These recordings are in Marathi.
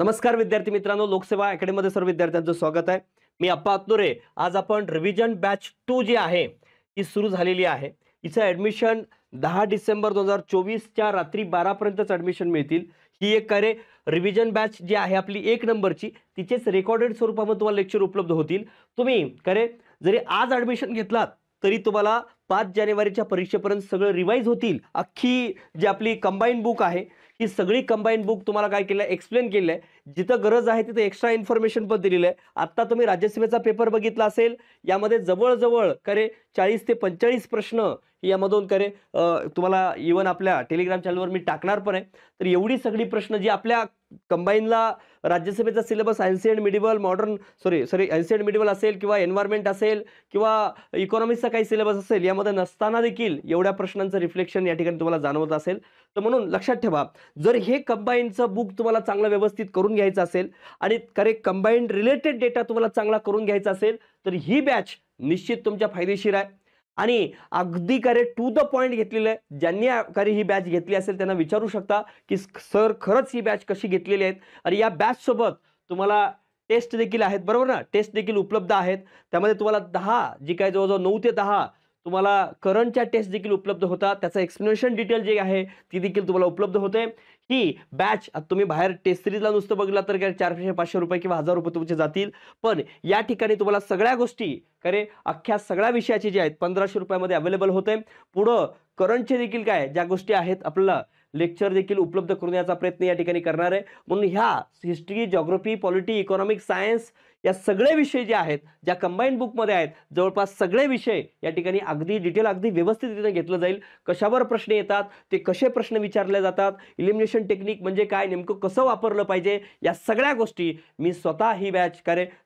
नमस्कार विद्यार्थी मित्रांनो, लोकसेवा अकॅडमीमध्ये सर्व विद्यार्थ्यांचं स्वागत आहे. मी अप्पा अत्तुरे. आज आपण रिव्हिजन बॅच 2 जी आहे ती सुरू झालेली आहे. हिचं ॲडमिशन 10 डिसेंबर 2024 च्या रात्री 12 पर्यंतच ॲडमिशन मिळतील. ही एक रिव्हिजन बॅच जी आहे आपली 1 नंबरची, तिचेच रेकॉर्डेड स्वरूपामध्ये तुम्हाला लेक्चर उपलब्ध होतील. तुम्ही जरी आज ॲडमिशन घेतलात तरी तुम्हाला 5 जानेवारीच्या परीक्षेपर्यंत सगळं रिवाइज होतील. अख्खी जी आपली कंबाईन बुक आहे ही सगळी कंबाईन बुक तुम्हाला काय केलं आहे, एक्सप्लेन केलं आहे. जिथं गरज आहे तिथं एक्स्ट्रा इन्फॉर्मेशन पण दिलेलं आहे. आत्ता तुम्ही राज्यसेवेचा पेपर बघितला असेल, यामध्ये जवळजवळ 40 ते 45 प्रश्न यामधून तुम्हाला इव्हन आपल्या टेलिग्राम चॅनलवर मी टाकणार पण आहे. तर एवढी सगळी प्रश्न जी आपल्या कंबाईनला राज्यसभेचा syllabus ancient medieval ancient medieval असेल किंवा एन्व्हायरमेंट असेल किंवा इकॉनॉमिक्सचा काही सिलेबस असेल, यामध्ये नसताना देखील एवढ्या प्रश्नांचं रिफ्लेक्शन या ठिकाणी तुम्हाला जाणवत असेल. तर म्हणून लक्षात ठेवा, जर हे कंबाईनचं बुक तुम्हाला चांगलं व्यवस्थित करून घ्यायचं असेल आणि कंबाईन रिलेटेड डेटा तुम्हाला चांगला करून घ्यायचा असेल तर ही बॅच निश्चित तुमच्या फायदेशीर आहे. आणि अगदी टू द पॉइंट घेतलेलं आहे. ज्यांनी ही बॅच घेतली असेल त्यांना विचारू शकता की सर खरंच ही बॅच कशी घेतलेली आहेत. आणि या बॅच सोबत तुम्हाला टेस्ट देखील आहेत, बरोबर ना, टेस्ट देखील उपलब्ध आहेत. त्यामध्ये तुम्हाला 10 जी काय जवळजवळ 9 ते 10 तुम्हाला करंटच्या टेस्ट देखील उपलब्ध होतात. त्याचं एक्सप्लेनेशन डिटेल जे आहे ती देखील तुम्हाला उपलब्ध होते. ही बॅच तुम्ही बाहेर टेस्ट सिरीजला नुसतं बघितला तर 400-500 रुपये किंवा 1000 रुपये तुमचे जातील. पण या ठिकाणी तुम्हाला सगळ्या गोष्टी अख्ख्या सगळ्या विषयाचे जे आहेत 1500 रुपयामध्ये अवेलेबल होते. पुढं करंटचे देखील ज्या गोष्टी आहेत आपल्याला लेक्चर देखील उपलब्ध करून याचा प्रयत्न या ठिकाणी करणार आहे. म्हणून ह्या history, geography, polity, economics, science या सगळे विषय जे आहेत ज्या कंबाईन बुकमध्ये आहेत, जवळपास सगळे विषय या ठिकाणी अगदी डिटेल, अगदी व्यवस्थितरीत्या घेतलं जाईल. कशावर प्रश्न येतात, ते कसे प्रश्न विचारले जातात, इलिमिनेशन टेक्निक म्हणजे काय, नेमकं कसं वापरलं पाहिजे, या सगळ्या गोष्टी मी स्वतः ही बॅच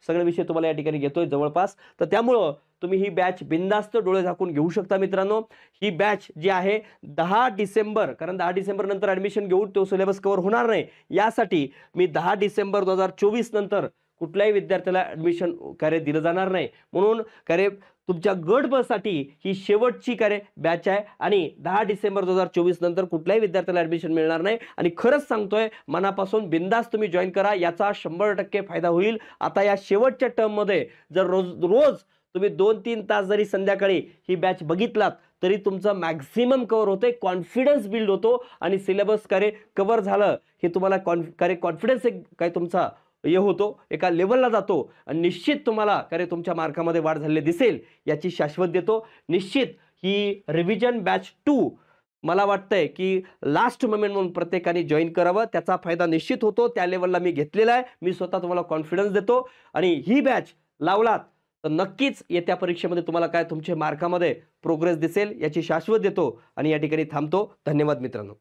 सगळे विषय तुम्हाला या ठिकाणी घेतोय जवळपास. तर त्यामुळं तुम्ही ही बॅच बिंदास्त डोळे झाकून घेऊ शकता मित्रांनो. ही बॅच जी आहे 10 डिसेंबर, कारण 10 डिसेंबर नंतर ॲडमिशन घेऊन तो सिलेबस कव्हर होणार नाही, यासाठी मी 10 डिसेंबर 2024 नंतर कुठल्याही विद्यार्थ्याला ॲडमिशन दिलं जाणार नाही. म्हणून तुमच्या गट ब साठी ही शेवटची बॅच आहे आणि 10 डिसेंबर 2024 नंतर कुठल्याही विद्यार्थ्याला ॲडमिशन मिळणार नाही. आणि खरंच सांगतोय, मनापासून बिंदास तुम्ही जॉईन करा, याचा 100% फायदा होईल. आता या शेवटच्या टर्ममध्ये जर रोज तुम्ही 2-3 तास जरी संध्याकाळी ही बॅच बघितलात तरी तुमचं मॅक्झिमम कव्हर होते, कॉन्फिडन्स बिल्ड होतो आणि सिलेबस कव्हर झालं हे तुम्हाला कॉन्फिडन्स तुमचा हे होतो, एका लेवलला जातो आणि निश्चित तुम्हाला तुमच्या मार्कामध्ये वाढ झालेली दिसेल, याची शाश्वत देतो. निश्चित ही रिव्हिजन बॅच 2 मला वाटतंय की लास्ट मोमेंट म्हणून प्रत्येकाने जॉईन करावं, त्याचा फायदा निश्चित होतो. त्या लेवलला मी घेतलेला आहे. मी स्वतः तुम्हाला कॉन्फिडन्स देतो आणि ही बॅच लावलात तर नक्कीच येत्या परीक्षेमध्ये तुम्हाला तुमच्या मार्कामध्ये प्रोग्रेस दिसेल, याची शाश्वत देतो आणि या ठिकाणी थांबतो. धन्यवाद मित्रांनो.